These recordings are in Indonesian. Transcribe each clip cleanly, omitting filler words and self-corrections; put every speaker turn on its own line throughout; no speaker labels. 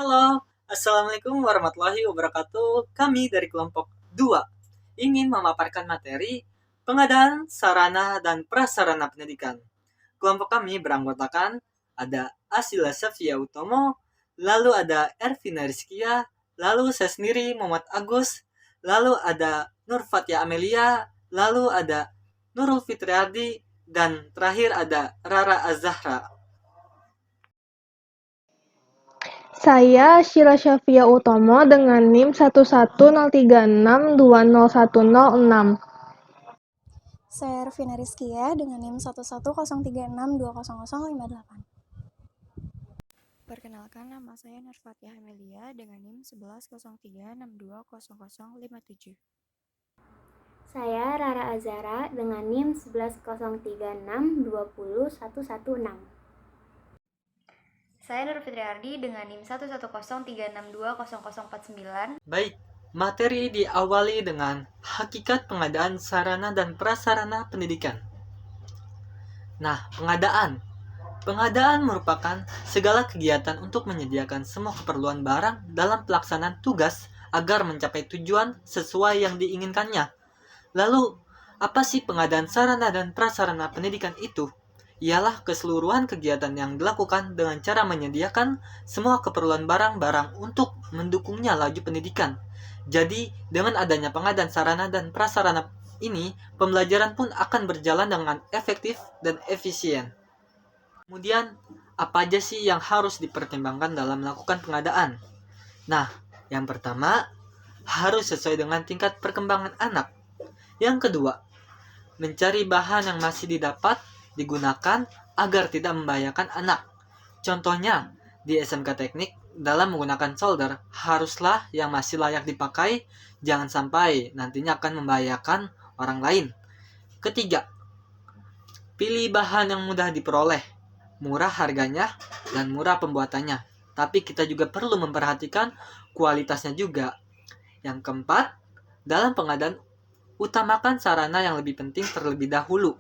Halo, Assalamualaikum warahmatullahi wabarakatuh. Kami dari kelompok 2 ingin memaparkan materi pengadaan sarana dan prasarana pendidikan. Kelompok kami beranggotakan ada Asila Safia Utomo, lalu ada Ervina Rizkia, lalu saya sendiri Muhammad Agus, lalu ada Nur Fatia Amelia, lalu ada Nurul Fitriardi, dan terakhir ada Rara Azahra.
Saya Sheila Syafia Utomo dengan NIM 11036201006.
Saya Ervina Rizkia dengan NIM 11036200058.
Perkenalkan, nama saya Nur Fatia Amelia dengan NIM 1103620057.
Saya Rara Azara dengan NIM 1103620116.
Saya Nur Fitriardi dengan NIM 11036200049.
Baik, materi diawali dengan hakikat pengadaan sarana dan prasarana pendidikan. Nah, Pengadaan merupakan segala kegiatan untuk menyediakan semua keperluan barang dalam pelaksanaan tugas agar mencapai tujuan sesuai yang diinginkannya. Lalu, apa sih pengadaan sarana dan prasarana pendidikan itu? Ialah keseluruhan kegiatan yang dilakukan dengan cara menyediakan semua keperluan barang-barang untuk mendukungnya laju pendidikan. Jadi, dengan adanya pengadaan sarana dan prasarana ini, pembelajaran pun akan berjalan dengan efektif dan efisien. Kemudian, apa aja sih yang harus dipertimbangkan dalam melakukan pengadaan? Nah, yang pertama, harus sesuai dengan tingkat perkembangan anak. Yang kedua, mencari bahan yang masih digunakan agar tidak membahayakan anak. Contohnya, di SMK Teknik, dalam menggunakan solder, haruslah yang masih layak dipakai, jangan sampai nantinya akan membahayakan orang lain. Ketiga, pilih bahan yang mudah diperoleh, murah harganya, dan murah pembuatannya. Tapi kita juga perlu memperhatikan kualitasnya juga. Yang keempat, dalam pengadaan, utamakan sarana yang lebih penting terlebih dahulu.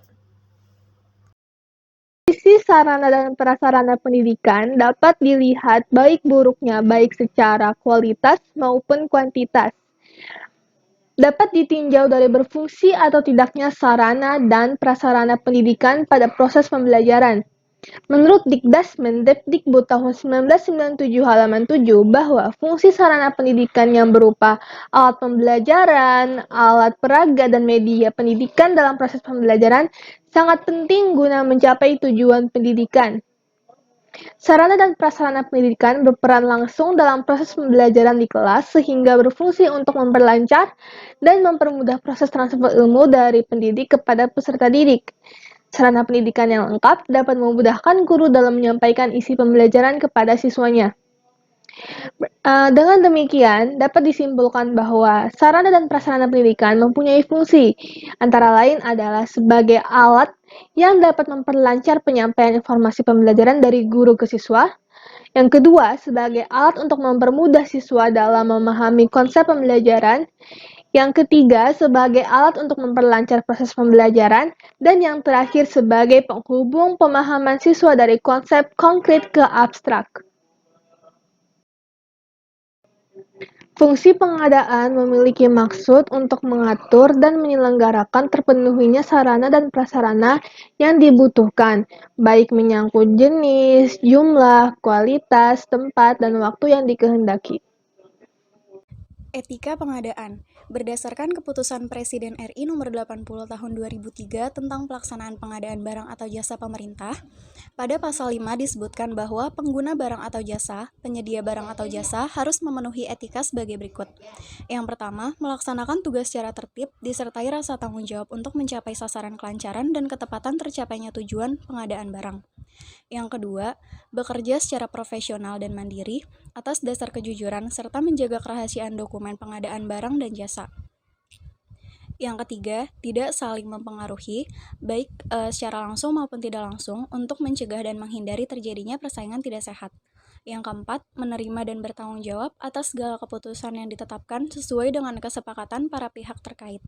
Isi sarana dan prasarana pendidikan dapat dilihat baik buruknya baik secara kualitas maupun kuantitas. Dapat ditinjau dari berfungsi atau tidaknya sarana dan prasarana pendidikan pada proses pembelajaran. Menurut Dikdas Mendikbud tahun 1997 halaman 7 bahwa fungsi sarana pendidikan yang berupa alat pembelajaran, alat peraga, dan media pendidikan dalam proses pembelajaran sangat penting guna mencapai tujuan pendidikan. Sarana dan prasarana pendidikan berperan langsung dalam proses pembelajaran di kelas sehingga berfungsi untuk memperlancar dan mempermudah proses transfer ilmu dari pendidik kepada peserta didik. Sarana pendidikan yang lengkap dapat memudahkan guru dalam menyampaikan isi pembelajaran kepada siswanya. Dengan demikian, dapat disimpulkan bahwa sarana dan prasarana pendidikan mempunyai fungsi, antara lain adalah sebagai alat yang dapat memperlancar penyampaian informasi pembelajaran dari guru ke siswa. Yang kedua, sebagai alat untuk mempermudah siswa dalam memahami konsep pembelajaran. Yang ketiga, sebagai alat untuk memperlancar proses pembelajaran. Dan yang terakhir, sebagai penghubung pemahaman siswa dari konsep konkret ke abstrak. Fungsi pengadaan memiliki maksud untuk mengatur dan menyelenggarakan terpenuhinya sarana dan prasarana yang dibutuhkan, baik menyangkut jenis, jumlah, kualitas, tempat, dan waktu yang dikehendaki.
Etika pengadaan. Berdasarkan keputusan Presiden RI nomor 80 tahun 2003 tentang pelaksanaan pengadaan barang atau jasa pemerintah, pada pasal 5 disebutkan bahwa pengguna barang atau jasa, penyedia barang atau jasa harus memenuhi etika sebagai berikut. Yang pertama, melaksanakan tugas secara tertib disertai rasa tanggung jawab untuk mencapai sasaran kelancaran dan ketepatan tercapainya tujuan pengadaan barang. Yang kedua, bekerja secara profesional dan mandiri atas dasar kejujuran serta menjaga kerahasiaan dokumen pengadaan barang dan jasa. Yang ketiga, tidak saling mempengaruhi, baik secara langsung maupun tidak langsung, untuk mencegah dan menghindari terjadinya persaingan tidak sehat. Yang keempat, menerima dan bertanggung jawab atas segala keputusan yang ditetapkan sesuai dengan kesepakatan para pihak terkait.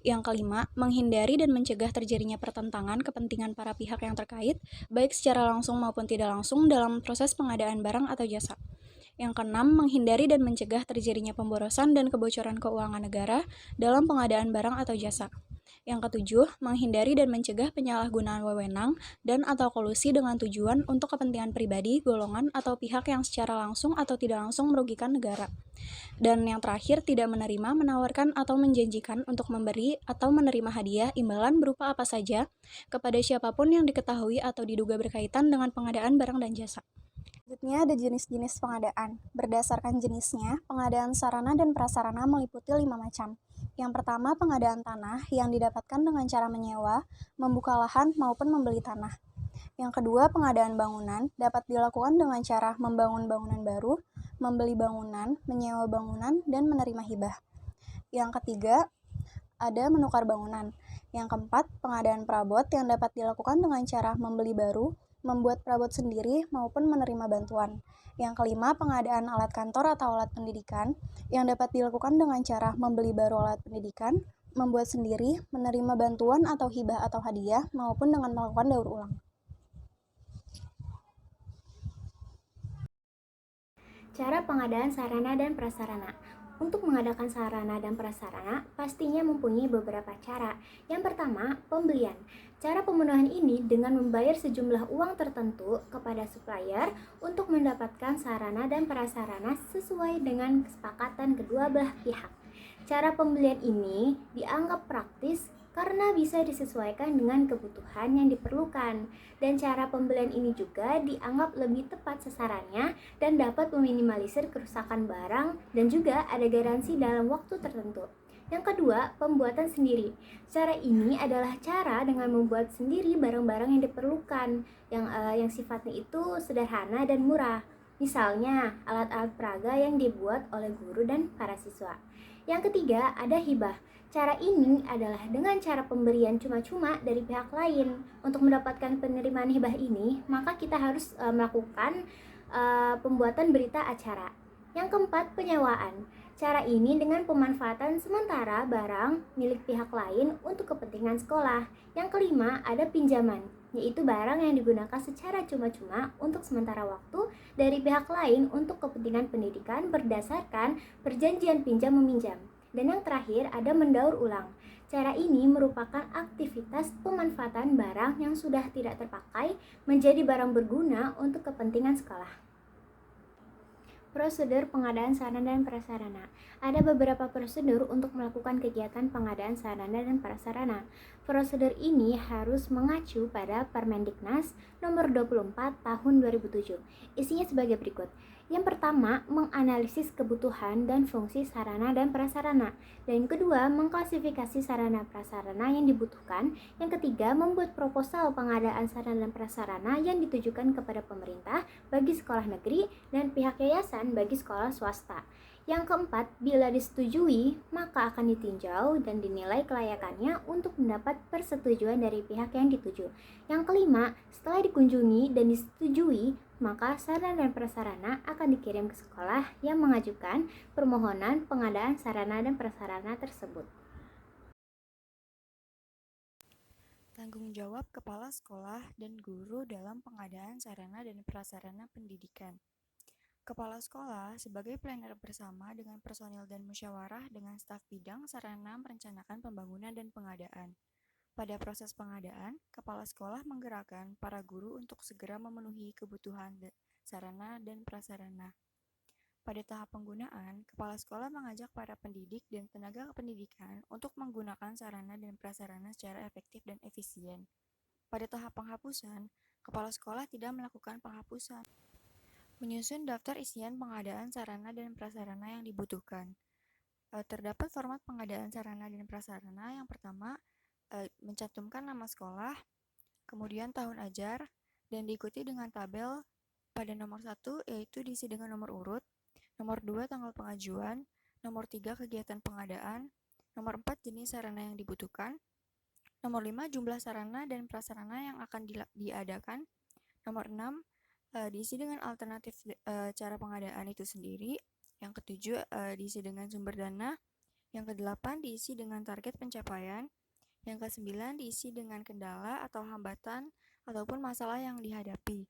Yang kelima, menghindari dan mencegah terjadinya pertentangan kepentingan para pihak yang terkait, baik secara langsung maupun tidak langsung dalam proses pengadaan barang atau jasa. Yang keenam, menghindari dan mencegah terjadinya pemborosan dan kebocoran keuangan negara dalam pengadaan barang atau jasa. Yang ketujuh, menghindari dan mencegah penyalahgunaan wewenang dan atau kolusi dengan tujuan untuk kepentingan pribadi, golongan, atau pihak yang secara langsung atau tidak langsung merugikan negara. Dan yang terakhir, tidak menerima, menawarkan, atau menjanjikan untuk memberi atau menerima hadiah, imbalan berupa apa saja kepada siapapun yang diketahui atau diduga berkaitan dengan pengadaan barang dan jasa. Selanjutnya ada jenis-jenis pengadaan. Berdasarkan jenisnya, pengadaan sarana dan prasarana meliputi 5 macam. Yang pertama, pengadaan tanah yang didapatkan dengan cara menyewa, membuka lahan, maupun membeli tanah. Yang kedua, pengadaan bangunan dapat dilakukan dengan cara membangun bangunan baru, membeli bangunan, menyewa bangunan, dan menerima hibah. Yang ketiga, ada menukar bangunan. Yang keempat, pengadaan perabot yang dapat dilakukan dengan cara membeli baru, membuat perabot sendiri, maupun menerima bantuan. Yang kelima, pengadaan alat kantor atau alat pendidikan yang dapat dilakukan dengan cara membeli baru alat pendidikan, membuat sendiri, menerima bantuan atau hibah atau hadiah, maupun dengan melakukan daur ulang.
Cara pengadaan sarana dan prasarana. Untuk mengadakan sarana dan prasarana, pastinya mempunyai beberapa cara. Yang pertama, pembelian. Cara pemenuhan ini dengan membayar sejumlah uang tertentu kepada supplier untuk mendapatkan sarana dan prasarana sesuai dengan kesepakatan kedua belah pihak. Cara pembelian ini dianggap praktis karena bisa disesuaikan dengan kebutuhan yang diperlukan, dan cara pembelian ini juga dianggap lebih tepat sasarannya dan dapat meminimalisir kerusakan barang dan juga ada garansi dalam waktu tertentu. Yang kedua, pembuatan sendiri. Cara ini adalah cara dengan membuat sendiri barang-barang yang diperlukan, yang sifatnya itu sederhana dan murah. Misalnya, alat-alat peraga yang dibuat oleh guru dan para siswa. Yang ketiga, ada hibah. Cara ini adalah dengan cara pemberian cuma-cuma dari pihak lain. Untuk mendapatkan penerimaan hibah ini, maka kita harus melakukan pembuatan berita acara. Yang keempat, penyewaan. Cara ini dengan pemanfaatan sementara barang milik pihak lain untuk kepentingan sekolah. Yang kelima, ada pinjaman, yaitu barang yang digunakan secara cuma-cuma untuk sementara waktu dari pihak lain untuk kepentingan pendidikan berdasarkan perjanjian pinjam-meminjam. Dan yang terakhir ada mendaur ulang. Cara ini merupakan aktivitas pemanfaatan barang yang sudah tidak terpakai menjadi barang berguna untuk kepentingan sekolah. Prosedur pengadaan sarana dan prasarana. Ada beberapa prosedur untuk melakukan kegiatan pengadaan sarana dan prasarana. Prosedur ini harus mengacu pada Permendiknas nomor 24 tahun 2007. Isinya sebagai berikut. Yang pertama, menganalisis kebutuhan dan fungsi sarana dan prasarana. Dan yang kedua, mengklasifikasi sarana prasarana yang dibutuhkan. Yang ketiga, membuat proposal pengadaan sarana dan prasarana yang ditujukan kepada pemerintah bagi sekolah negeri dan pihak yayasan bagi sekolah swasta. Yang keempat, bila disetujui, maka akan ditinjau dan dinilai kelayakannya untuk mendapat persetujuan dari pihak yang dituju. Yang kelima, setelah dikunjungi dan disetujui, maka sarana dan prasarana akan dikirim ke sekolah yang mengajukan permohonan pengadaan sarana dan prasarana tersebut.
Tanggung jawab kepala sekolah dan guru dalam pengadaan sarana dan prasarana pendidikan. Kepala sekolah sebagai planner bersama dengan personil dan musyawarah dengan staf bidang sarana merencanakan pembangunan dan pengadaan. Pada proses pengadaan, kepala sekolah menggerakkan para guru untuk segera memenuhi kebutuhan sarana dan prasarana. Pada tahap penggunaan, kepala sekolah mengajak para pendidik dan tenaga pendidikan untuk menggunakan sarana dan prasarana secara efektif dan efisien. Pada tahap penghapusan, kepala sekolah tidak melakukan penghapusan. Menyusun daftar isian pengadaan sarana dan prasarana yang dibutuhkan. Terdapat format pengadaan sarana dan prasarana. Yang pertama, mencantumkan nama sekolah, kemudian tahun ajar, dan diikuti dengan tabel pada nomor 1, yaitu diisi dengan nomor urut, nomor 2, tanggal pengajuan, nomor 3, kegiatan pengadaan, nomor 4, jenis sarana yang dibutuhkan, nomor 5, jumlah sarana dan prasarana yang akan diadakan, nomor 6, diisi dengan alternatif cara pengadaan itu sendiri. Yang ketujuh, diisi dengan sumber dana. Yang kedelapan, diisi dengan target pencapaian. Yang kesembilan, diisi dengan kendala atau hambatan ataupun masalah yang dihadapi.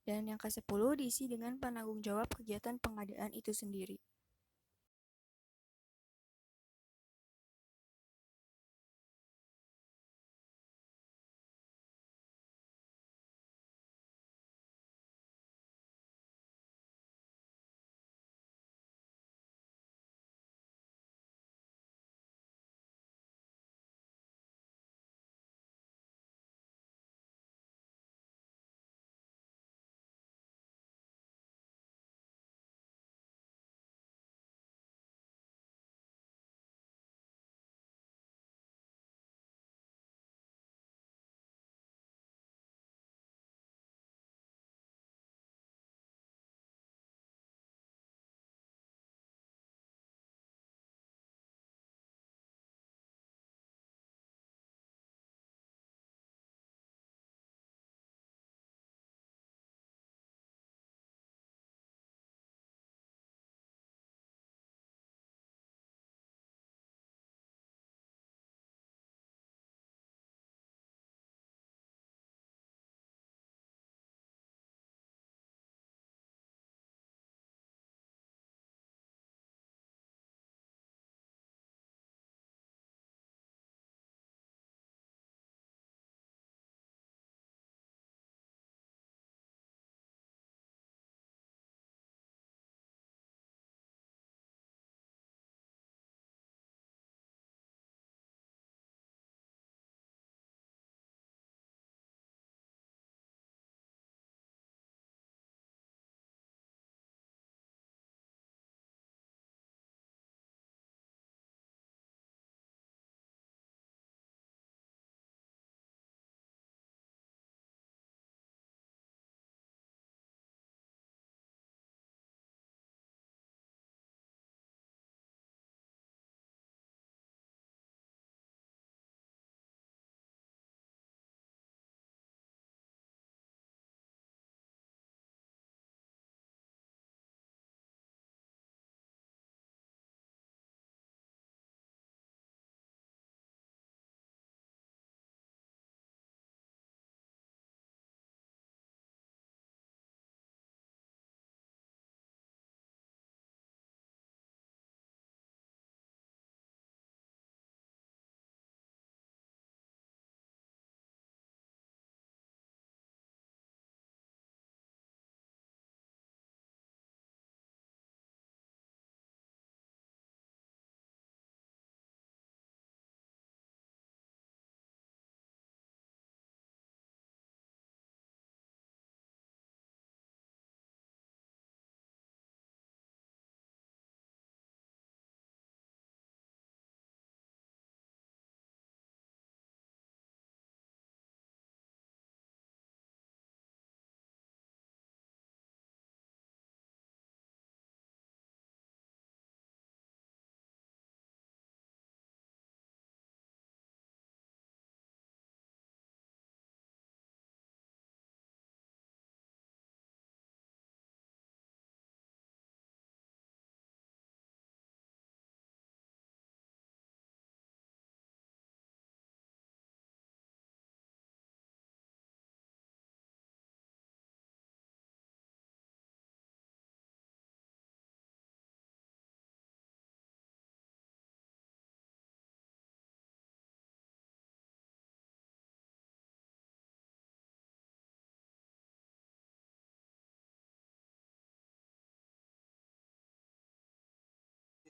Dan yang ke-10 diisi dengan penanggung jawab kegiatan pengadaan itu sendiri.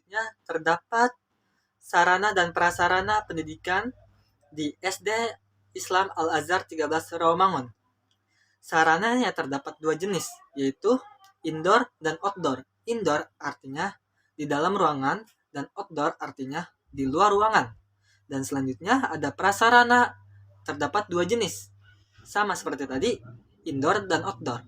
Selanjutnya, terdapat sarana dan prasarana pendidikan di SD Islam Al-Azhar 13 Rawamangun. Sarananya terdapat dua jenis, yaitu indoor dan outdoor. Indoor artinya di dalam ruangan dan outdoor artinya di luar ruangan. Dan selanjutnya ada prasarana, terdapat dua jenis, sama seperti tadi, indoor dan outdoor.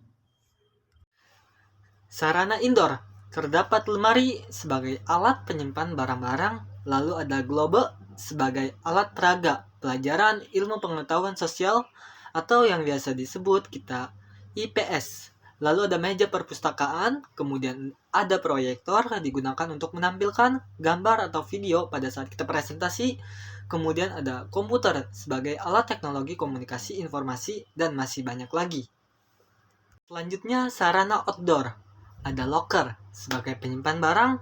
Sarana indoor, terdapat lemari sebagai alat penyimpan barang-barang, lalu ada globe sebagai alat peraga, pelajaran ilmu pengetahuan sosial atau yang biasa disebut kita IPS. Lalu ada meja perpustakaan, kemudian ada proyektor digunakan untuk menampilkan gambar atau video pada saat kita presentasi, kemudian ada komputer sebagai alat teknologi komunikasi informasi, dan masih banyak lagi. Selanjutnya, sarana outdoor. Ada locker sebagai penyimpan barang,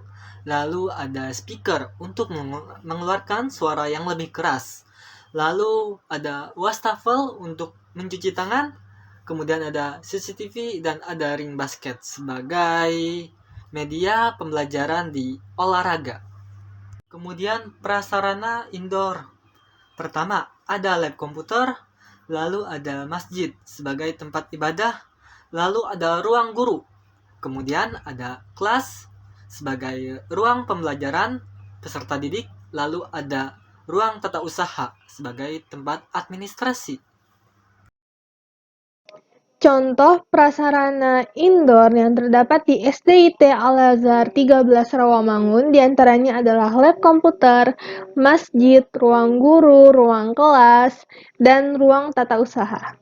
lalu ada speaker untuk mengeluarkan suara yang lebih keras. Lalu ada wastafel untuk mencuci tangan, kemudian ada CCTV dan ada ring basket sebagai media pembelajaran di olahraga. Kemudian prasarana indoor. Pertama, ada lab komputer, lalu ada masjid sebagai tempat ibadah, lalu ada ruang guru. Kemudian ada kelas sebagai ruang pembelajaran peserta didik, lalu ada ruang tata usaha sebagai tempat administrasi.
Contoh prasarana indoor yang terdapat di SDIT Al-Azhar 13 Rawamangun diantaranya adalah lab komputer, masjid, ruang guru, ruang kelas, dan ruang tata usaha.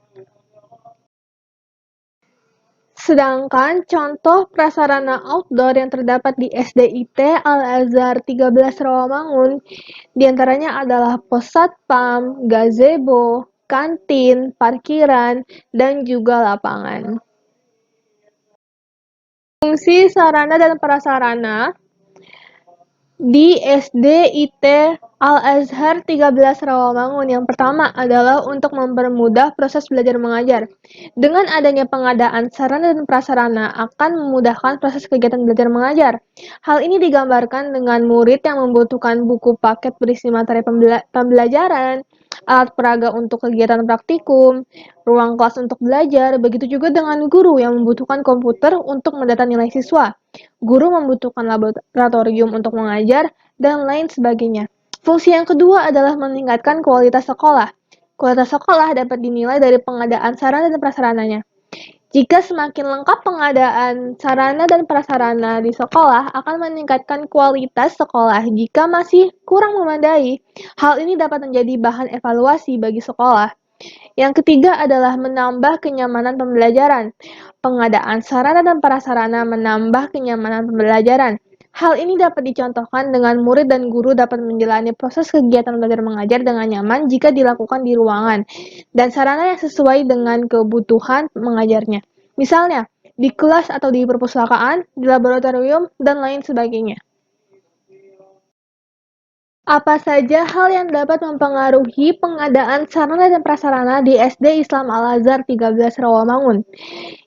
Sedangkan contoh prasarana outdoor yang terdapat di SDIT Al-Azhar 13 Rawamangun diantaranya adalah pos satpam, gazebo, kantin, parkiran, dan juga lapangan. Fungsi sarana dan prasarana di SDIT Al-Azhar 13 Rawamangun yang pertama adalah untuk mempermudah proses belajar mengajar. Dengan adanya pengadaan sarana dan prasarana akan memudahkan proses kegiatan belajar mengajar. Hal ini digambarkan dengan murid yang membutuhkan buku paket berisi materi pembelajaran, alat peraga untuk kegiatan praktikum, ruang kelas untuk belajar, begitu juga dengan guru yang membutuhkan komputer untuk mendata nilai siswa. Guru membutuhkan laboratorium untuk mengajar, dan lain sebagainya. Fungsi yang kedua adalah meningkatkan kualitas sekolah. Kualitas sekolah dapat dinilai dari pengadaan sarana dan prasarananya. Jika semakin lengkap pengadaan sarana dan prasarana di sekolah akan meningkatkan kualitas sekolah. Jika masih kurang memadai, hal ini dapat menjadi bahan evaluasi bagi sekolah. Yang ketiga adalah menambah kenyamanan pembelajaran. Pengadaan sarana dan prasarana menambah kenyamanan pembelajaran. Hal ini dapat dicontohkan dengan murid dan guru dapat menjalani proses kegiatan belajar mengajar dengan nyaman jika dilakukan di ruangan dan sarana yang sesuai dengan kebutuhan mengajarnya. Misalnya, di kelas atau di perpustakaan, di laboratorium, dan lain sebagainya. Apa saja hal yang dapat mempengaruhi pengadaan sarana dan prasarana di SD Islam Al-Azhar 13 Rawamangun?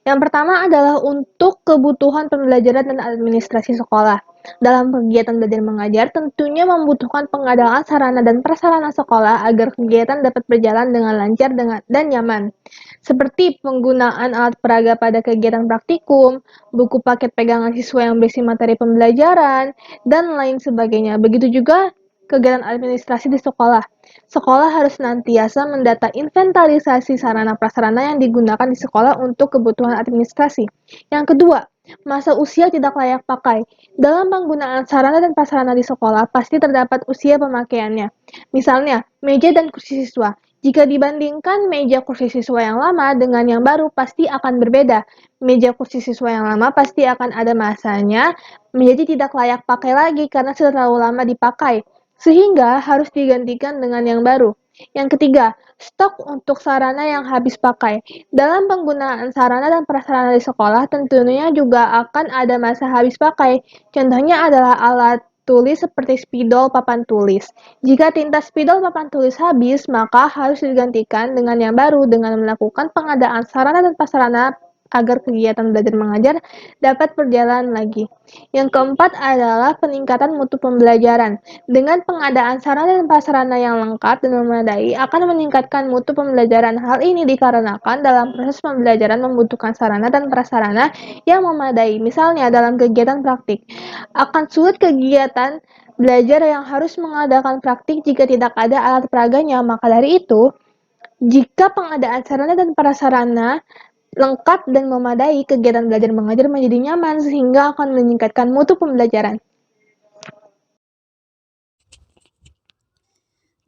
Yang pertama adalah untuk kebutuhan pembelajaran dan administrasi sekolah. Dalam kegiatan belajar mengajar, tentunya membutuhkan pengadaan sarana dan prasarana sekolah agar kegiatan dapat berjalan dengan lancar dan nyaman. Seperti penggunaan alat peraga pada kegiatan praktikum, buku paket pegangan siswa yang berisi materi pembelajaran, dan lain sebagainya. Begitu juga kegiatan administrasi di sekolah. Sekolah harus senantiasa mendata inventarisasi sarana prasarana yang digunakan di sekolah untuk kebutuhan administrasi. Yang kedua, masa usia tidak layak pakai. Dalam penggunaan sarana dan prasarana di sekolah, pasti terdapat usia pemakaiannya. Misalnya, meja dan kursi siswa. Jika dibandingkan meja kursi siswa yang lama dengan yang baru, pasti akan berbeda. Meja kursi siswa yang lama pasti akan ada masanya menjadi tidak layak pakai lagi karena sudah terlalu lama dipakai, sehingga harus digantikan dengan yang baru. Yang ketiga, stok untuk sarana yang habis pakai. Dalam penggunaan sarana dan prasarana di sekolah, tentunya juga akan ada masa habis pakai. Contohnya adalah alat tulis seperti spidol papan tulis. Jika tinta spidol papan tulis habis, maka harus digantikan dengan yang baru dengan melakukan pengadaan sarana dan prasarana agar kegiatan belajar mengajar dapat berjalan lagi. Yang keempat adalah peningkatan mutu pembelajaran. Dengan pengadaan sarana dan prasarana yang lengkap dan memadai akan meningkatkan mutu pembelajaran. Hal ini dikarenakan dalam proses pembelajaran membutuhkan sarana dan prasarana yang memadai. Misalnya dalam kegiatan praktik, akan sulit kegiatan belajar yang harus mengadakan praktik jika tidak ada alat peraganya. Maka dari itu, jika pengadaan sarana dan prasarana lengkap dan memadai, kegiatan belajar mengajar menjadi nyaman sehingga akan meningkatkan mutu pembelajaran.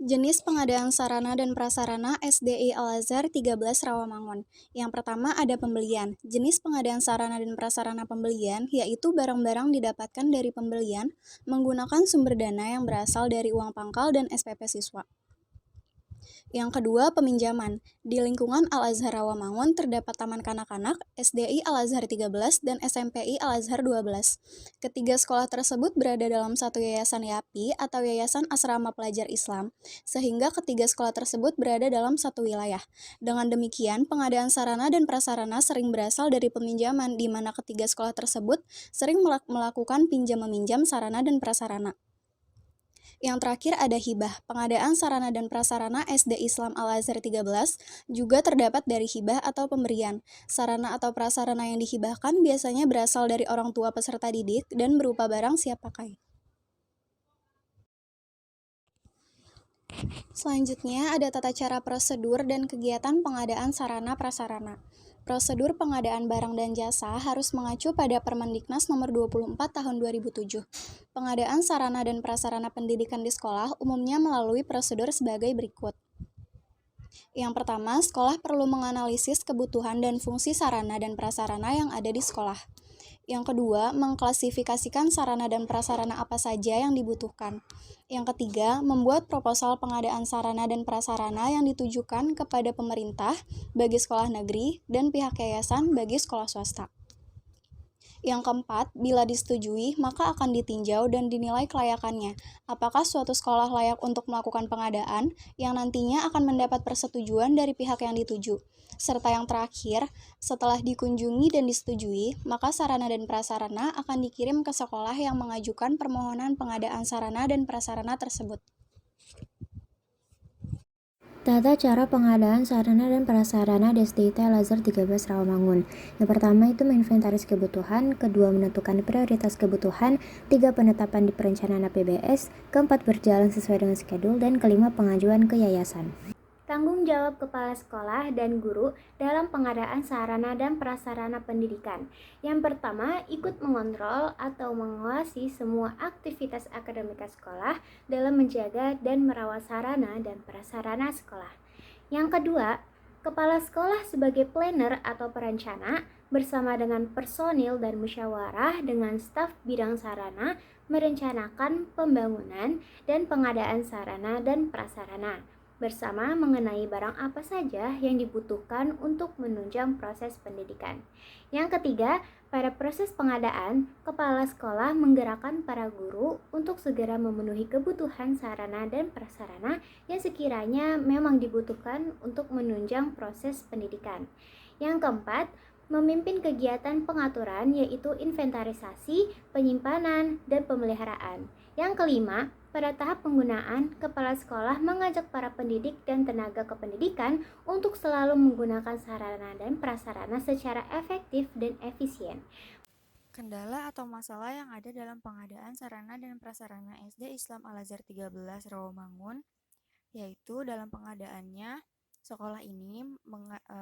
Jenis pengadaan sarana dan prasarana SDI Al-Azhar 13 Rawamangun. Yang pertama ada pembelian. Jenis pengadaan sarana dan prasarana pembelian yaitu barang-barang didapatkan dari pembelian menggunakan sumber dana yang berasal dari uang pangkal dan SPP siswa. Yang kedua, peminjaman. Di lingkungan Al-Azhar Rawamangun terdapat Taman Kanak-kanak, SDI Al-Azhar 13, dan SMPI Al-Azhar 12. Ketiga sekolah tersebut berada dalam satu yayasan YAPI atau Yayasan Asrama Pelajar Islam, sehingga ketiga sekolah tersebut berada dalam satu wilayah. Dengan demikian, pengadaan sarana dan prasarana sering berasal dari peminjaman, di mana ketiga sekolah tersebut sering melakukan pinjam-meminjam sarana dan prasarana. Yang terakhir ada hibah. Pengadaan sarana dan prasarana SD Islam Al-Azhar 13 juga terdapat dari hibah atau pemberian. Sarana atau prasarana yang dihibahkan biasanya berasal dari orang tua peserta didik dan berupa barang siap pakai. Selanjutnya ada tata cara prosedur dan kegiatan pengadaan sarana prasarana. Prosedur pengadaan barang dan jasa harus mengacu pada Permendiknas Nomor 24 Tahun 2007. Pengadaan sarana dan prasarana pendidikan di sekolah umumnya melalui prosedur sebagai berikut. Yang pertama, sekolah perlu menganalisis kebutuhan dan fungsi sarana dan prasarana yang ada di sekolah. Yang kedua, mengklasifikasikan sarana dan prasarana apa saja yang dibutuhkan. Yang ketiga, membuat proposal pengadaan sarana dan prasarana yang ditujukan kepada pemerintah bagi sekolah negeri dan pihak yayasan bagi sekolah swasta. Yang keempat, bila disetujui, maka akan ditinjau dan dinilai kelayakannya. Apakah suatu sekolah layak untuk melakukan pengadaan yang nantinya akan mendapat persetujuan dari pihak yang dituju. Serta yang terakhir, setelah dikunjungi dan disetujui, maka sarana dan prasarana akan dikirim ke sekolah yang mengajukan permohonan pengadaan sarana dan prasarana tersebut.
Tata cara pengadaan sarana dan prasarana di SDIT Al-Azhar 13 Rawamangun. Yang pertama itu menginventaris kebutuhan, kedua menentukan prioritas kebutuhan, tiga penetapan di perencanaan APBS, keempat berjalan sesuai dengan schedule, dan kelima pengajuan ke yayasan. Tanggung jawab kepala sekolah dan guru dalam pengadaan sarana dan prasarana pendidikan. Yang pertama, ikut mengontrol atau mengawasi semua aktivitas akademika sekolah dalam menjaga dan merawat sarana dan prasarana sekolah. Yang kedua, kepala sekolah sebagai planner atau perencana bersama dengan personil dan musyawarah dengan staf bidang sarana merencanakan pembangunan dan pengadaan sarana dan prasarana bersama mengenai barang apa saja yang dibutuhkan untuk menunjang proses pendidikan. Yang ketiga, pada proses pengadaan, kepala sekolah menggerakkan para guru untuk segera memenuhi kebutuhan sarana dan prasarana yang sekiranya memang dibutuhkan untuk menunjang proses pendidikan. Yang keempat, memimpin kegiatan pengaturan yaitu inventarisasi, penyimpanan, dan pemeliharaan. Yang kelima, pada tahap penggunaan, kepala sekolah mengajak para pendidik dan tenaga kependidikan untuk selalu menggunakan sarana dan prasarana secara efektif dan efisien.
Kendala atau masalah yang ada dalam pengadaan sarana dan prasarana SD Islam Al-Azhar 13 Rawamangun, yaitu dalam pengadaannya, sekolah ini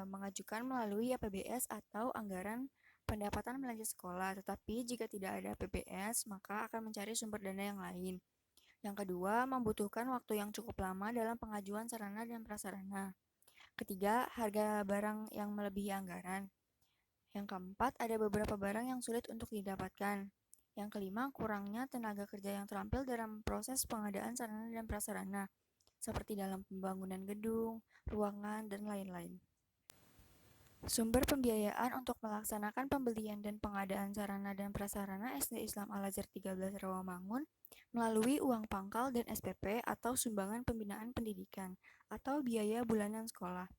mengajukan melalui APBS atau Anggaran Pendapatan Belanja Sekolah, tetapi jika tidak ada APBS, maka akan mencari sumber dana yang lain. Yang kedua, membutuhkan waktu yang cukup lama dalam pengajuan sarana dan prasarana. Ketiga, harga barang yang melebihi anggaran. Yang keempat, ada beberapa barang yang sulit untuk didapatkan. Yang kelima, kurangnya tenaga kerja yang terampil dalam proses pengadaan sarana dan prasarana, seperti dalam pembangunan gedung, ruangan, dan lain-lain. Sumber pembiayaan untuk melaksanakan pembelian dan pengadaan sarana dan prasarana SD Islam Al-Azhar 13 Rawamangun melalui uang pangkal dan SPP atau sumbangan pembinaan pendidikan atau biaya bulanan sekolah.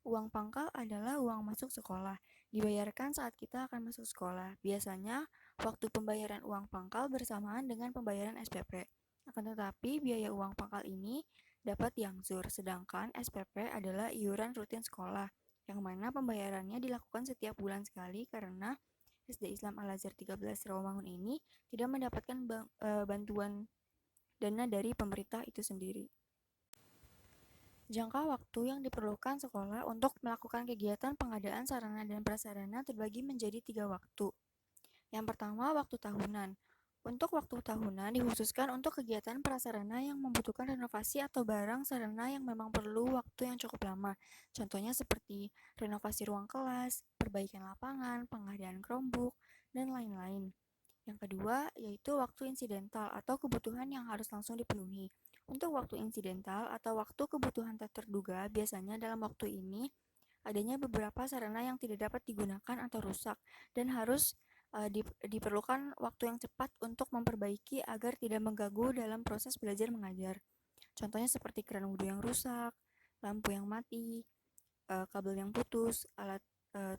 Uang pangkal adalah uang masuk sekolah, dibayarkan saat kita akan masuk sekolah. Biasanya, waktu pembayaran uang pangkal bersamaan dengan pembayaran SPP. Akan tetapi, biaya uang pangkal ini dapat diangsur, sedangkan SPP adalah iuran rutin sekolah, yang mana pembayarannya dilakukan setiap bulan sekali karena SD Islam Al-Azhar 13 Rawamangun ini tidak mendapatkan bantuan dana dari pemerintah itu sendiri. Jangka waktu yang diperlukan sekolah untuk melakukan kegiatan pengadaan sarana dan prasarana terbagi menjadi 3 waktu. Yang pertama, waktu tahunan. Untuk waktu tahunan dikhususkan untuk kegiatan prasarana yang membutuhkan renovasi atau barang sarana yang memang perlu waktu yang cukup lama. Contohnya seperti renovasi ruang kelas, perbaikan lapangan, pengadaan Chromebook, dan lain-lain. Yang kedua, yaitu waktu insidental atau kebutuhan yang harus langsung dipenuhi. Untuk waktu insidental atau waktu kebutuhan tak terduga, biasanya dalam waktu ini adanya beberapa sarana yang tidak dapat digunakan atau rusak dan harus diperlukan waktu yang cepat untuk memperbaiki agar tidak mengganggu dalam proses belajar mengajar. Contohnya seperti keran wudhu yang rusak, lampu yang mati, kabel yang putus, alat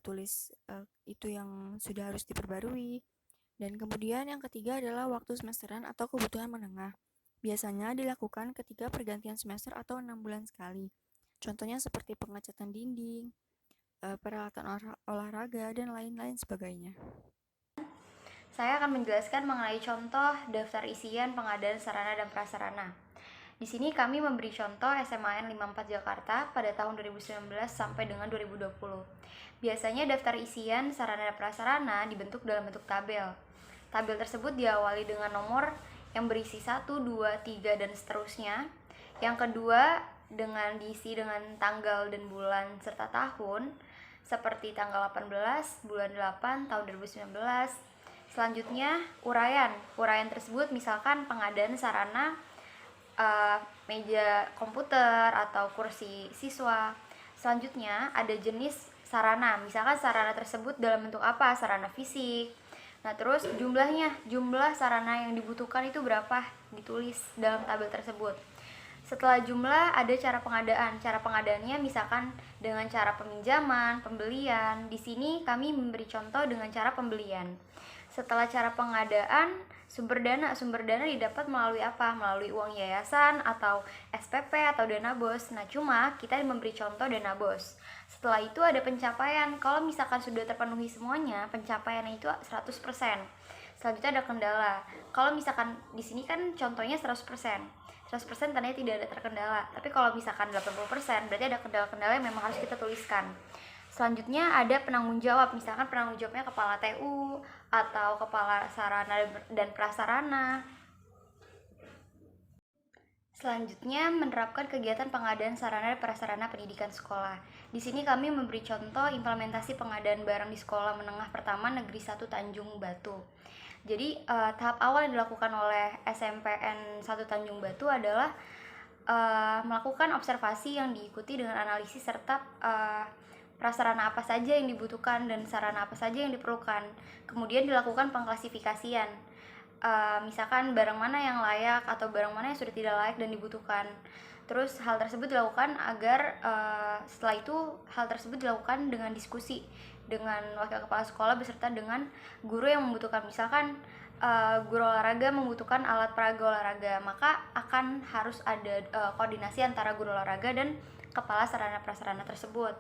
tulis itu yang sudah harus diperbarui. Dan kemudian yang ketiga adalah waktu semesteran atau kebutuhan menengah. Biasanya dilakukan ketika pergantian semester atau 6 bulan sekali. Contohnya seperti pengecatan dinding, peralatan olahraga, dan lain-lain sebagainya.
Saya akan menjelaskan mengenai contoh daftar isian pengadaan sarana dan prasarana. Di sini kami memberi contoh SMAN 54 Jakarta pada tahun 2019 sampai dengan 2020. Biasanya daftar isian sarana dan prasarana dibentuk dalam bentuk tabel. Tabel tersebut diawali dengan nomor yang berisi 1, 2, 3, dan seterusnya. Yang kedua diisi dengan tanggal dan bulan serta tahun, seperti tanggal 18 bulan 8 tahun 2019. Selanjutnya uraian tersebut misalkan pengadaan sarana meja komputer atau kursi siswa. Selanjutnya ada jenis sarana, misalkan sarana tersebut dalam bentuk apa, sarana fisik. Nah terus jumlah sarana yang dibutuhkan itu berapa, ditulis dalam tabel tersebut. Setelah jumlah ada cara pengadaan. Cara pengadaannya misalkan dengan cara peminjaman, pembelian. Di sini kami memberi contoh dengan cara pembelian. Setelah cara pengadaan, sumber dana didapat melalui apa? Melalui uang yayasan atau SPP atau dana BOS. Nah, cuma kita memberi contoh dana BOS. Setelah itu ada pencapaian. Kalau misalkan sudah terpenuhi semuanya, pencapaiannya itu 100%. Selanjutnya ada kendala. Kalau misalkan di sini kan contohnya 100%. 100% tandanya tidak ada terkendala. Tapi kalau misalkan 80%, berarti ada kendala-kendala yang memang harus kita tuliskan. Selanjutnya ada penanggung jawab, misalkan penanggung jawabnya kepala TU atau kepala sarana dan prasarana. Selanjutnya menerapkan kegiatan pengadaan sarana dan prasarana pendidikan sekolah. Di sini kami memberi contoh implementasi pengadaan barang di sekolah menengah pertama Negeri 1 Tanjung Batu. Jadi tahap awal yang dilakukan oleh SMPN 1 Tanjung Batu adalah melakukan observasi yang diikuti dengan analisis serta prasarana apa saja yang dibutuhkan dan sarana apa saja yang diperlukan. Kemudian dilakukan pengklasifikasian, misalkan barang mana yang layak atau barang mana yang sudah tidak layak dan dibutuhkan. Terus hal tersebut dilakukan agar setelah itu hal tersebut dilakukan dengan diskusi dengan wakil kepala sekolah beserta dengan guru yang membutuhkan. Misalkan guru olahraga membutuhkan alat peraga olahraga, maka akan harus ada koordinasi antara guru olahraga dan kepala sarana prasarana tersebut.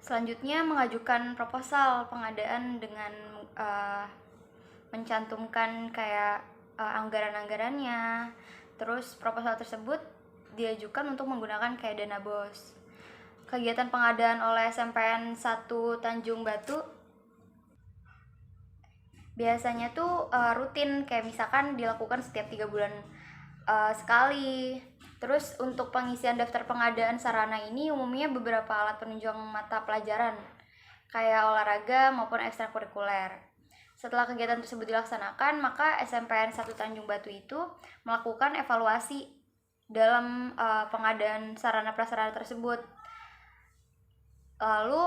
Selanjutnya mengajukan proposal pengadaan dengan mencantumkan kayak anggaran-anggarannya. Terus proposal tersebut diajukan untuk menggunakan kayak dana BOS. Kegiatan pengadaan oleh SMPN 1 Tanjung Batu biasanya tuh rutin, kayak misalkan dilakukan setiap 3 bulan sekali. Terus untuk pengisian daftar pengadaan sarana ini umumnya beberapa alat penunjang mata pelajaran kayak olahraga maupun ekstrakurikuler. Setelah kegiatan tersebut dilaksanakan, maka SMPN 1 Tanjung Batu itu melakukan evaluasi dalam pengadaan sarana prasarana tersebut. Lalu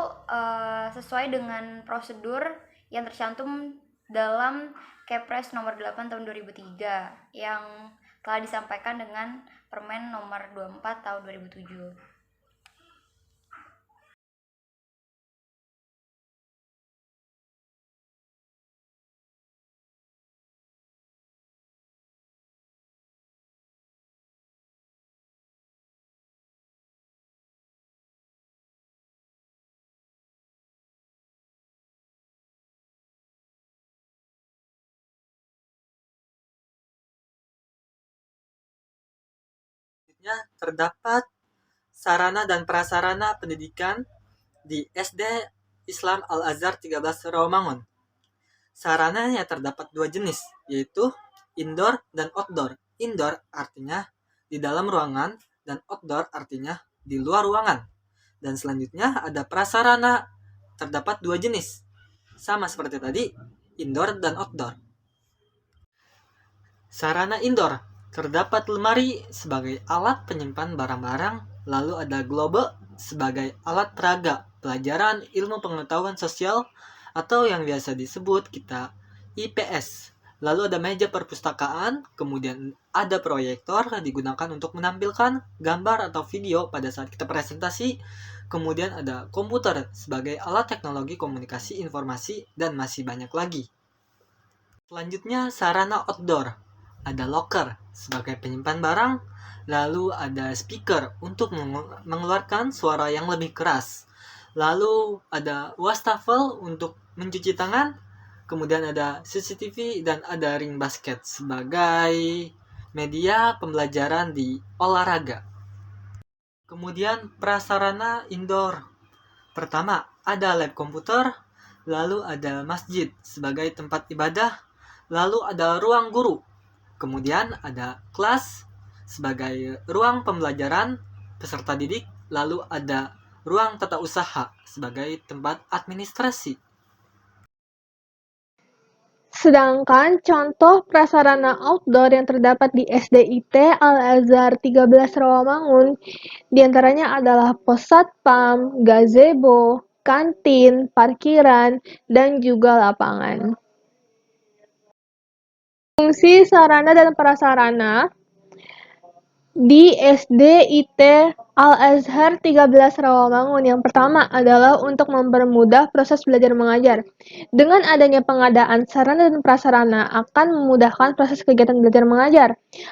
sesuai dengan prosedur yang tercantum dalam Kepres nomor 8 tahun 2003 yang telah disampaikan dengan Permen nomor 24 tahun 2007.
Terdapat sarana dan prasarana pendidikan di SD Islam Al-Azhar 13 Rawamangun. Sarananya terdapat 2 jenis, yaitu indoor dan outdoor. Indoor artinya di dalam ruangan dan outdoor artinya di luar ruangan. Dan selanjutnya ada prasarana, terdapat 2 jenis, sama seperti tadi, indoor dan outdoor. Sarana indoor Terdapat lemari sebagai alat penyimpan barang-barang, lalu ada globe sebagai alat peraga pelajaran ilmu pengetahuan sosial atau yang biasa disebut kita IPS. Lalu ada meja perpustakaan, kemudian ada proyektor yang digunakan untuk menampilkan gambar atau video pada saat kita presentasi. Kemudian ada komputer sebagai alat teknologi komunikasi informasi dan masih banyak lagi. Selanjutnya sarana outdoor. Ada locker sebagai penyimpan barang, lalu ada speaker untuk mengeluarkan suara yang lebih keras. Lalu ada wastafel untuk mencuci tangan, kemudian ada CCTV dan ada ring basket sebagai media pembelajaran di olahraga. Kemudian prasarana indoor. Pertama, ada lab komputer, lalu ada masjid sebagai tempat ibadah, lalu ada ruang guru. Kemudian ada kelas sebagai ruang pembelajaran peserta didik, lalu ada ruang tata usaha sebagai tempat administrasi.
Sedangkan contoh prasarana outdoor yang terdapat di SDIT Al-Azhar 13 Rawamangun diantaranya adalah pos satpam, gazebo, kantin, parkiran, dan juga lapangan. Fungsi sarana dan prasarana di SDIT Al-Azhar 13 Rawamangun yang pertama adalah untuk mempermudah proses belajar mengajar. Dengan adanya pengadaan sarana dan prasarana akan memudahkan proses kegiatan belajar mengajar.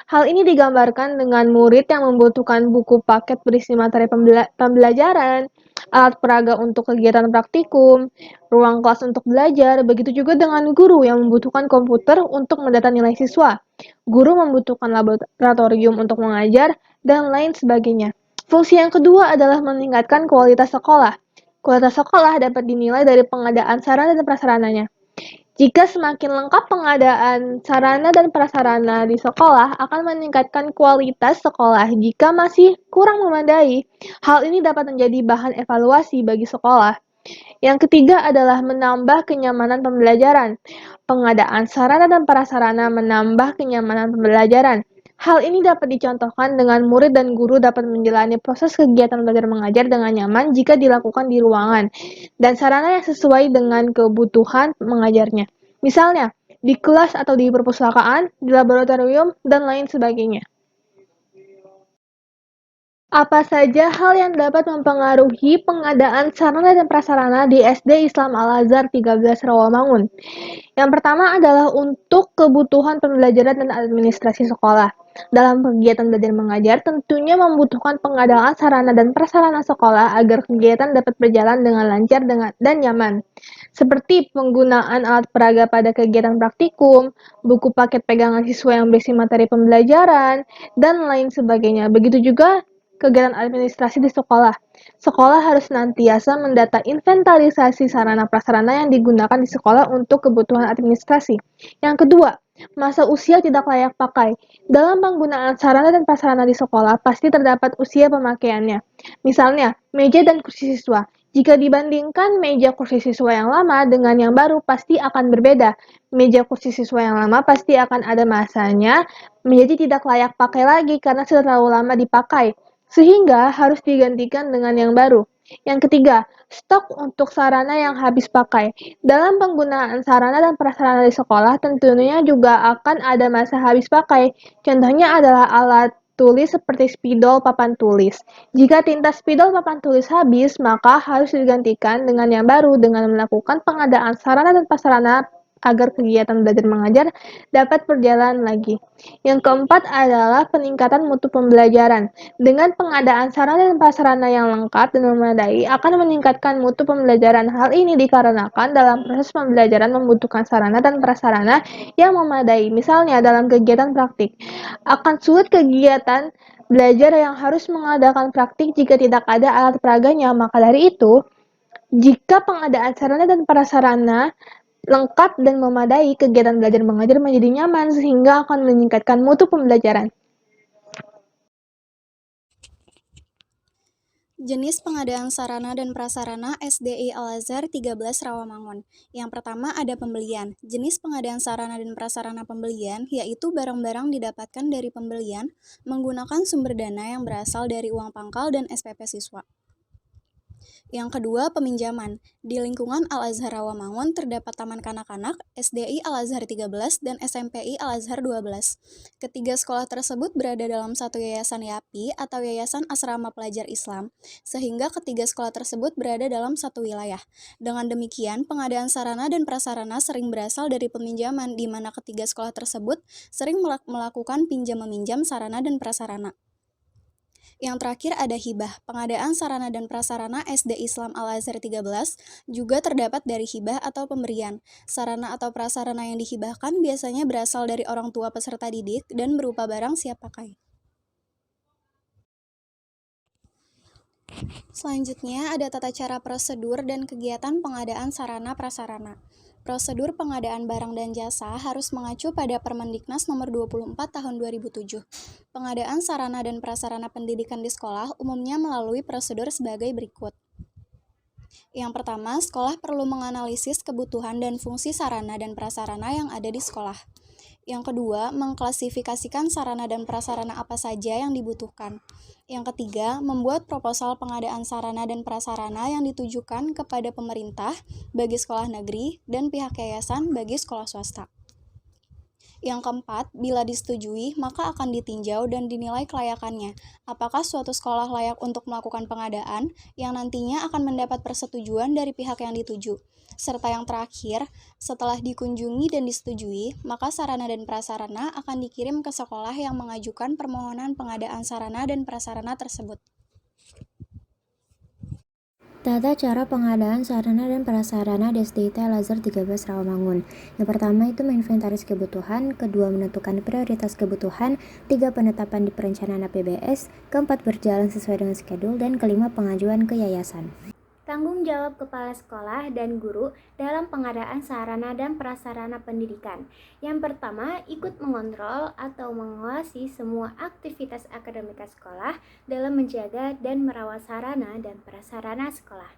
Hal ini digambarkan dengan murid yang membutuhkan buku paket berisi materi pembelajaran, alat peraga untuk kegiatan praktikum, ruang kelas untuk belajar, begitu juga dengan guru yang membutuhkan komputer untuk mendata nilai siswa. Guru membutuhkan laboratorium untuk mengajar, dan lain sebagainya. Fungsi yang kedua adalah meningkatkan kualitas sekolah. Kualitas sekolah dapat dinilai dari pengadaan sarana dan prasarananya. Jika semakin lengkap pengadaan sarana dan prasarana di sekolah akan meningkatkan kualitas sekolah. Jika masih kurang memadai, hal ini dapat menjadi bahan evaluasi bagi sekolah. Yang ketiga adalah menambah kenyamanan pembelajaran. Pengadaan sarana dan prasarana menambah kenyamanan pembelajaran. Hal ini dapat dicontohkan dengan murid dan guru dapat menjalani proses kegiatan belajar mengajar dengan nyaman jika dilakukan di ruangan dan sarana yang sesuai dengan kebutuhan mengajarnya. Misalnya, di kelas atau di perpustakaan, di laboratorium, dan lain sebagainya. Apa saja hal yang dapat mempengaruhi pengadaan sarana dan prasarana di SD Islam Al-Azhar 13 Rawamangun? Yang pertama adalah untuk kebutuhan pembelajaran dan administrasi sekolah. Dalam kegiatan belajar mengajar, tentunya membutuhkan pengadaan sarana dan prasarana sekolah agar kegiatan dapat berjalan dengan lancar dan nyaman. Seperti penggunaan alat peraga pada kegiatan praktikum, buku paket pegangan siswa yang berisi materi pembelajaran, dan lain sebagainya. Begitu juga kegiatan administrasi di sekolah. Sekolah harus senantiasa mendata inventarisasi sarana prasarana yang digunakan di sekolah untuk kebutuhan administrasi. Yang kedua, masa usia tidak layak pakai. Dalam penggunaan sarana dan prasarana di sekolah, pasti terdapat usia pemakaiannya. Misalnya, meja dan kursi siswa. Jika dibandingkan meja kursi siswa yang lama dengan yang baru, pasti akan berbeda. Meja kursi siswa yang lama pasti akan ada masanya menjadi tidak layak pakai lagi karena sudah terlalu lama dipakai, sehingga harus digantikan dengan yang baru. Yang ketiga, stok untuk sarana yang habis pakai. Dalam penggunaan sarana dan prasarana di sekolah, tentunya juga akan ada masa habis pakai. Contohnya adalah alat tulis seperti spidol papan tulis. Jika tinta spidol papan tulis habis, maka harus digantikan dengan yang baru dengan melakukan pengadaan sarana dan prasarana agar kegiatan belajar mengajar dapat berjalan lagi. Yang keempat adalah peningkatan mutu pembelajaran. Dengan pengadaan sarana dan prasarana yang lengkap dan memadai akan meningkatkan mutu pembelajaran. Hal ini dikarenakan dalam proses pembelajaran membutuhkan sarana dan prasarana yang memadai. Misalnya dalam kegiatan praktik, akan sulit kegiatan belajar yang harus mengadakan praktik jika tidak ada alat peraganya. Maka dari itu, jika pengadaan sarana dan prasarana lengkap dan memadai, kegiatan belajar mengajar menjadi nyaman sehingga akan meningkatkan mutu pembelajaran.
Jenis pengadaan sarana dan prasarana SDI Al-Azhar 13 Rawamangun. Yang pertama ada pembelian. Jenis pengadaan sarana dan prasarana pembelian yaitu barang-barang didapatkan dari pembelian menggunakan sumber dana yang berasal dari uang pangkal dan SPP siswa. Yang kedua, peminjaman. Di lingkungan Al-Azhar Rawamangun terdapat Taman Kanak-kanak, SDI Al-Azhar 13, dan SMPI Al-Azhar 12. Ketiga sekolah tersebut berada dalam satu yayasan YAPI atau Yayasan Asrama Pelajar Islam, sehingga ketiga sekolah tersebut berada dalam satu wilayah. Dengan demikian, pengadaan sarana dan prasarana sering berasal dari peminjaman, di mana ketiga sekolah tersebut sering melakukan pinjam-meminjam sarana dan prasarana. Yang terakhir ada hibah. Pengadaan sarana dan prasarana SD Islam Al-Azhar 13 juga terdapat dari hibah atau pemberian. Sarana atau prasarana yang dihibahkan biasanya berasal dari orang tua peserta didik dan berupa barang siap pakai. Selanjutnya ada tata cara prosedur dan kegiatan pengadaan sarana prasarana. Prosedur pengadaan barang dan jasa harus mengacu pada Permendiknas Nomor 24 Tahun 2007. Pengadaan sarana dan prasarana pendidikan di sekolah umumnya melalui prosedur sebagai berikut. Yang pertama, sekolah perlu menganalisis kebutuhan dan fungsi sarana dan prasarana yang ada di sekolah. Yang kedua, mengklasifikasikan sarana dan prasarana apa saja yang dibutuhkan. Yang ketiga, membuat proposal pengadaan sarana dan prasarana yang ditujukan kepada pemerintah bagi sekolah negeri dan pihak yayasan bagi sekolah swasta. Yang keempat, bila disetujui, maka akan ditinjau dan dinilai kelayakannya. Apakah suatu sekolah layak untuk melakukan pengadaan yang nantinya akan mendapat persetujuan dari pihak yang dituju. Serta yang terakhir, setelah dikunjungi dan disetujui, maka sarana dan prasarana akan dikirim ke sekolah yang mengajukan permohonan pengadaan sarana dan prasarana tersebut.
Tata cara pengadaan sarana dan prasarana di SDIT Al-Azhar 13 Rawamangun. Yang pertama itu menginventaris kebutuhan, kedua menentukan prioritas kebutuhan, tiga penetapan di perencanaan APBS, keempat berjalan sesuai dengan schedule, dan kelima pengajuan ke yayasan. Tanggung jawab kepala sekolah dan guru dalam pengadaan sarana dan prasarana pendidikan. Yang pertama, ikut mengontrol atau mengawasi semua aktivitas akademika sekolah dalam menjaga dan merawat sarana dan prasarana sekolah.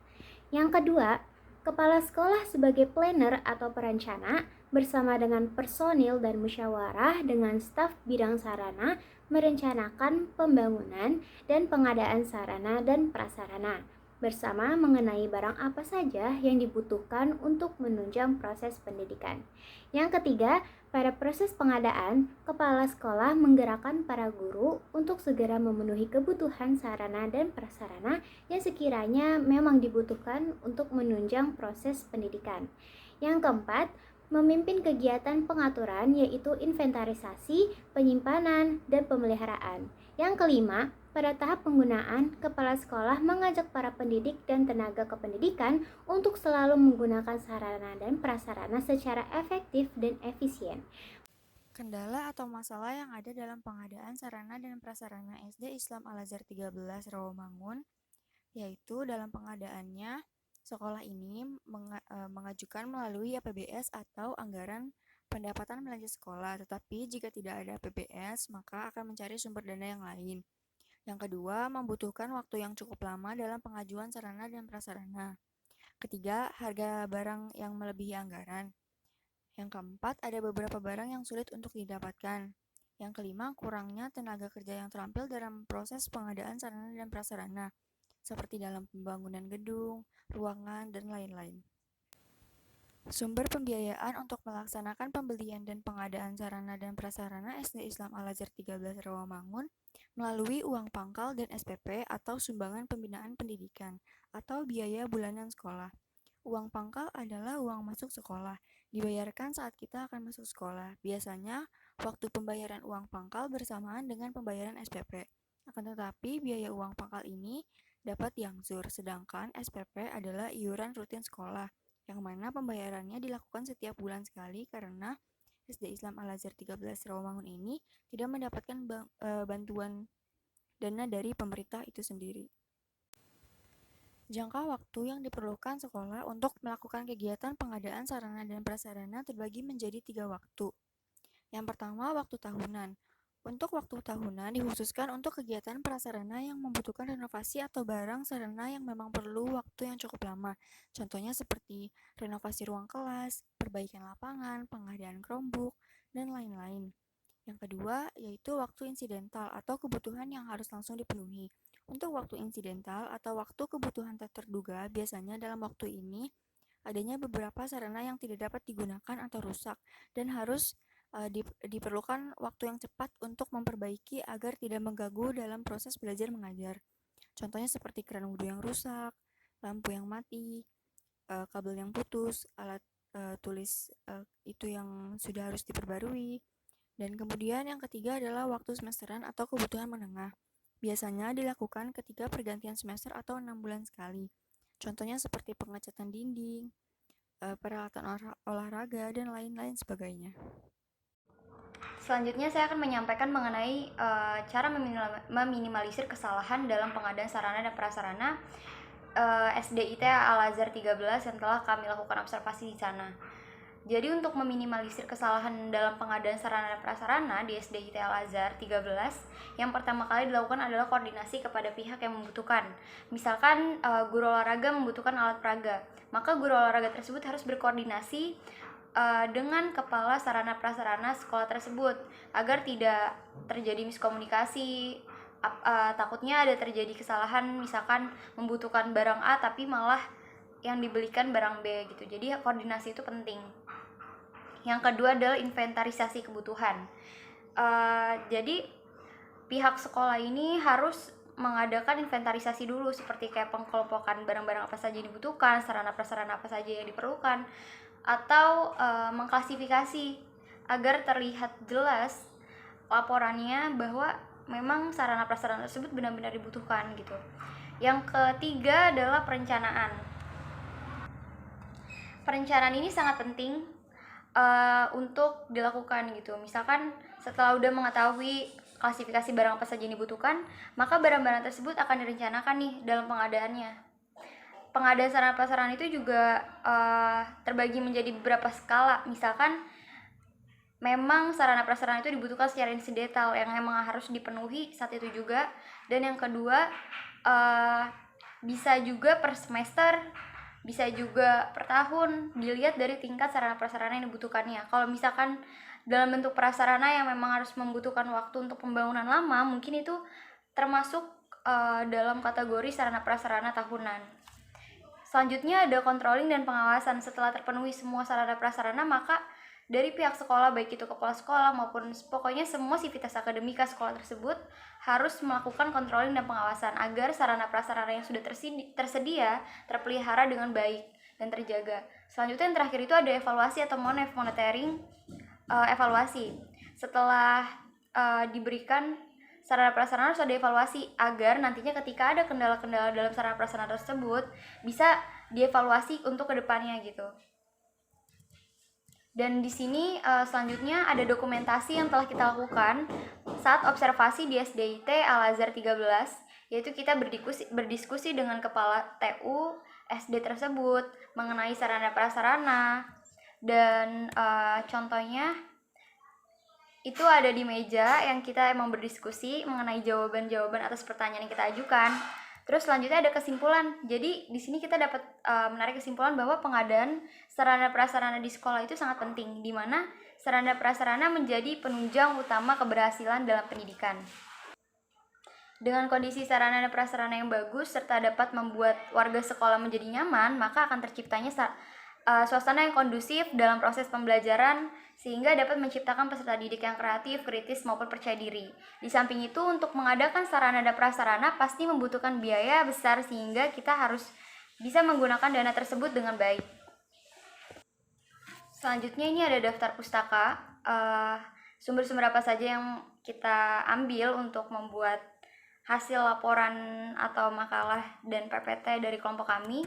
Yang kedua, kepala sekolah sebagai planner atau perencana bersama dengan personil dan musyawarah dengan staf bidang sarana merencanakan pembangunan dan pengadaan sarana dan prasarana bersama mengenai barang apa saja yang dibutuhkan untuk menunjang proses pendidikan. Yang ketiga, pada proses pengadaan, kepala sekolah menggerakkan para guru untuk segera memenuhi kebutuhan sarana dan prasarana yang sekiranya memang dibutuhkan untuk menunjang proses pendidikan. Yang keempat, memimpin kegiatan pengaturan yaitu inventarisasi, penyimpanan, dan pemeliharaan. Yang kelima, pada tahap penggunaan, kepala sekolah mengajak para pendidik dan tenaga kependidikan untuk selalu menggunakan sarana dan prasarana secara efektif dan efisien.
Kendala atau masalah yang ada dalam pengadaan sarana dan prasarana SD Islam Al-Azhar 13 Rawamangun, yaitu dalam pengadaannya, sekolah ini mengajukan melalui APBS atau Anggaran Pendapatan Belanja Sekolah, tetapi jika tidak ada APBS, maka akan mencari sumber dana yang lain. Yang kedua, membutuhkan waktu yang cukup lama dalam pengajuan sarana dan prasarana. Ketiga, harga barang yang melebihi anggaran. Yang keempat, ada beberapa barang yang sulit untuk didapatkan. Yang kelima, kurangnya tenaga kerja yang terampil dalam proses pengadaan sarana dan prasarana, seperti dalam pembangunan gedung, ruangan, dan lain-lain. Sumber pembiayaan untuk melaksanakan pembelian dan pengadaan sarana dan prasarana SD Islam Al-Azhar 13 Rawamangun melalui uang pangkal dan SPP atau sumbangan pembinaan pendidikan atau biaya bulanan sekolah. Uang pangkal adalah uang masuk sekolah, dibayarkan saat kita akan masuk sekolah. Biasanya, waktu pembayaran uang pangkal bersamaan dengan pembayaran SPP. Akan tetapi, biaya uang pangkal ini dapat diangsur, sedangkan SPP adalah iuran rutin sekolah, yang mana pembayarannya dilakukan setiap bulan sekali karena SD Islam Al-Azhar 13 Rawamangun ini tidak mendapatkan bantuan dana dari pemerintah itu sendiri. Jangka waktu yang diperlukan sekolah untuk melakukan kegiatan pengadaan sarana dan prasarana terbagi menjadi 3 waktu. Yang pertama, waktu tahunan. Untuk waktu tahunan dikhususkan untuk kegiatan prasarana yang membutuhkan renovasi atau barang sarana yang memang perlu waktu yang cukup lama. Contohnya seperti renovasi ruang kelas, perbaikan lapangan, pengadaan Chromebook, dan lain-lain. Yang kedua, yaitu waktu insidental atau kebutuhan yang harus langsung dipenuhi. Untuk waktu insidental atau waktu kebutuhan tak terduga, biasanya dalam waktu ini adanya beberapa sarana yang tidak dapat digunakan atau rusak dan harus diperlukan waktu yang cepat untuk memperbaiki agar tidak mengganggu dalam proses belajar mengajar. Contohnya seperti keran wudhu yang rusak, lampu yang mati, kabel yang putus, alat tulis itu yang sudah harus diperbarui. Dan kemudian yang ketiga adalah waktu semesteran atau kebutuhan menengah. Biasanya dilakukan ketika pergantian semester atau 6 bulan sekali. Contohnya seperti pengecatan dinding, peralatan olahraga, dan lain-lain sebagainya.
Selanjutnya saya akan menyampaikan mengenai cara meminimalisir kesalahan dalam pengadaan sarana dan prasarana SDIT Al-Azhar 13 yang telah kami lakukan observasi di sana. Jadi untuk meminimalisir kesalahan dalam pengadaan sarana dan prasarana di SDIT Al-Azhar 13, yang pertama kali dilakukan adalah koordinasi kepada pihak yang membutuhkan. Misalkan guru olahraga membutuhkan alat peraga, maka guru olahraga tersebut harus berkoordinasi dengan kepala sarana prasarana sekolah tersebut agar tidak terjadi miskomunikasi. Takutnya ada terjadi kesalahan, misalkan membutuhkan barang A tapi malah yang dibelikan barang B gitu. Jadi koordinasi itu penting. Yang kedua adalah inventarisasi kebutuhan. Jadi pihak sekolah ini harus mengadakan inventarisasi dulu, seperti kayak pengkelompokan barang-barang apa saja yang dibutuhkan, sarana prasarana apa saja yang diperlukan, atau mengklasifikasi agar terlihat jelas laporannya bahwa memang sarana prasarana tersebut benar-benar dibutuhkan gitu. Yang ketiga adalah perencanaan. Perencanaan ini sangat penting untuk dilakukan gitu. Misalkan setelah udah mengetahui klasifikasi barang apa saja yang dibutuhkan, maka barang-barang tersebut akan direncanakan nih dalam pengadaannya. Pengadaan sarana prasarana itu juga terbagi menjadi beberapa skala. Misalkan memang sarana prasarana itu dibutuhkan secara insidental yang memang harus dipenuhi saat itu juga. Dan yang kedua, bisa juga per semester, bisa juga per tahun, dilihat dari tingkat sarana prasarana yang dibutuhkannya. Kalau misalkan dalam bentuk prasarana yang memang harus membutuhkan waktu untuk pembangunan lama, mungkin itu termasuk dalam kategori sarana prasarana tahunan. Selanjutnya ada controlling dan pengawasan. Setelah terpenuhi semua sarana prasarana, maka dari pihak sekolah, baik itu kepala sekolah maupun pokoknya semua sivitas akademika sekolah tersebut harus melakukan controlling dan pengawasan agar sarana prasarana yang sudah tersedia terpelihara dengan baik dan terjaga. Selanjutnya yang terakhir itu ada evaluasi atau monitoring evaluasi. Setelah diberikan sarana prasarana harus ada evaluasi agar nantinya ketika ada kendala-kendala dalam sarana prasarana tersebut bisa dievaluasi untuk kedepannya gitu. Dan di sini selanjutnya ada dokumentasi yang telah kita lakukan saat observasi di SDIT Al-Azhar 13, yaitu kita berdiskusi dengan kepala TU SD tersebut mengenai sarana prasarana, dan contohnya itu ada di meja yang kita emang berdiskusi mengenai jawaban-jawaban atas pertanyaan yang kita ajukan. Terus selanjutnya ada kesimpulan. Jadi di sini kita dapat menarik kesimpulan bahwa pengadaan sarana prasarana di sekolah itu sangat penting, di mana sarana prasarana menjadi penunjang utama keberhasilan dalam pendidikan. Dengan kondisi sarana dan prasarana yang bagus serta dapat membuat warga sekolah menjadi nyaman, maka akan terciptanya suasana yang kondusif dalam proses pembelajaran sehingga dapat menciptakan peserta didik yang kreatif, kritis maupun percaya diri. Di samping itu, untuk mengadakan sarana dan prasarana pasti membutuhkan biaya besar sehingga kita harus bisa menggunakan dana tersebut dengan baik. Selanjutnya ini ada daftar pustaka, sumber-sumber apa saja yang kita ambil untuk membuat hasil laporan atau makalah dan PPT dari kelompok kami.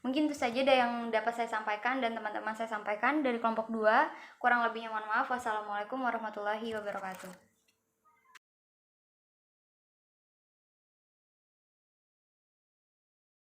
Mungkin itu saja yang dapat saya sampaikan dan teman-teman saya sampaikan dari kelompok 2. Kurang lebihnya mohon maaf. Wassalamualaikum warahmatullahi wabarakatuh.